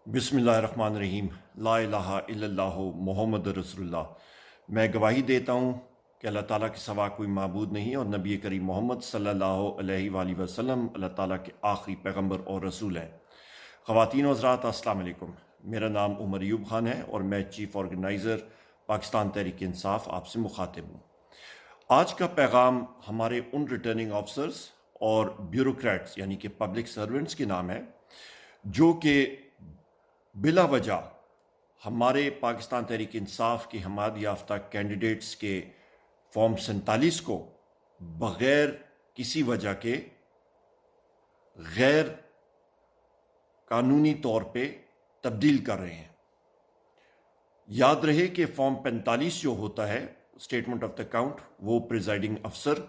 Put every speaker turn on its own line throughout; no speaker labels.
बिस्मिल्लाहिर्रहमानिर्रहीम। ला इलाहा इल्लल्लाहु मुहम्मद रसूलुल्लाह। मैं गवाही देता हूँ कि अल्लाह ताला के सिवा कोई माबूद नहीं और नबी करीम मोहम्मद सल्लल्लाहु अलैहि वसल्लम अल्लाह ताला के आखिरी पैगंबर और रसूल हैं। ख़वातीन व हज़रात, अस्सलाम वालेकुम। मेरा नाम उमर अयूब खान है और मैं चीफ़ ऑर्गेनाइज़र पाकिस्तान तहरीक इंसाफ आपसे मुखातिब हूँ। आज का पैगाम हमारे उन रिटर्निंग ऑफिसर्स और ब्यूरोक्रेट्स यानी कि पब्लिक सर्वेंट्स के नाम है जो कि बिला वजह हमारे पाकिस्तान तहरीक इंसाफ की हमाद याफ्ता कैंडिडेट्स के फॉर्म 47 को बग़ैर किसी वजह के गैर कानूनी तौर पे तब्दील कर रहे हैं। याद रहे कि फॉर्म 45 जो होता है स्टेटमेंट ऑफ द अकाउंट, वो प्रिजाइडिंग अफसर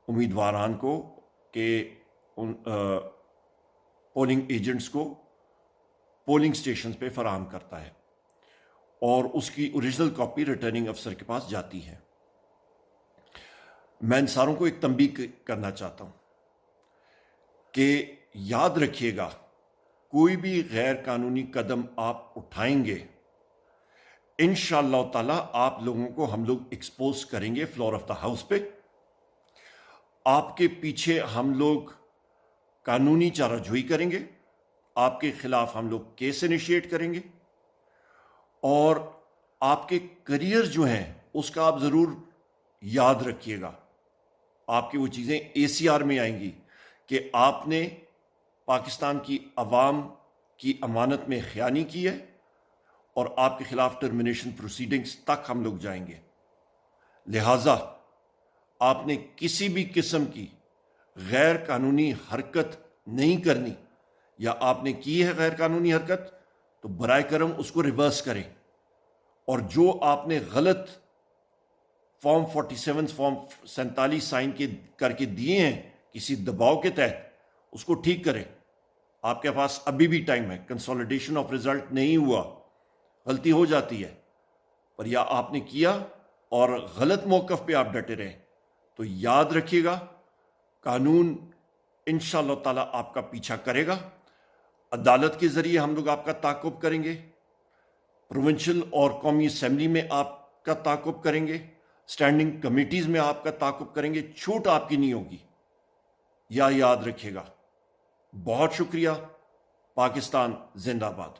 उम्मीदवारान को के उन पोलिंग एजेंट्स को पोलिंग स्टेशन पे फराहम करता है और उसकी ओरिजिनल कॉपी रिटर्निंग अफसर के पास जाती है। मैं इन सारों को एक तंबीह करना चाहता हूं कि याद रखिएगा, कोई भी गैर कानूनी कदम आप उठाएंगे, इंशाअल्लाह ताला आप लोगों को हम लोग एक्सपोज करेंगे फ्लोर ऑफ द हाउस पे। आपके पीछे हम लोग कानूनी चाराजोई करेंगे, आपके खिलाफ हम लोग केस इनिशिएट करेंगे और आपके करियर जो हैं उसका आप ज़रूर याद रखिएगा। आपकी वो चीज़ें एसीआर में आएंगी कि आपने पाकिस्तान की अवाम की अमानत में ख़यानी की है और आपके खिलाफ टर्मिनेशन प्रोसीडिंग्स तक हम लोग जाएंगे। लिहाजा आपने किसी भी किस्म की गैर कानूनी हरकत नहीं करनी, या आपने की है गैर कानूनी हरकत तो बराए करम उसको रिवर्स करें, और जो आपने गलत फॉर्म 47 फॉर्म 47 साइन के करके दिए हैं किसी दबाव के तहत, उसको ठीक करें। आपके पास अभी भी टाइम है। कंसोलिडेशन ऑफ रिजल्ट नहीं हुआ, गलती हो जाती है, पर या आपने किया और गलत मौक़िफ़ पे आप डटे रहे तो याद रखिएगा, कानून इंशाअल्लाह ताला आपका पीछा करेगा। अदालत के ज़रिए हम लोग आपका ताक़ुब करेंगे, प्रोविंशियल और कौमी असम्बली में आपका ताक़ुब करेंगे, स्टैंडिंग कमेटीज़ में आपका ताक़ुब करेंगे। छूट आपकी नहीं होगी, या याद रखिएगा। बहुत शुक्रिया। पाकिस्तान जिंदाबाद।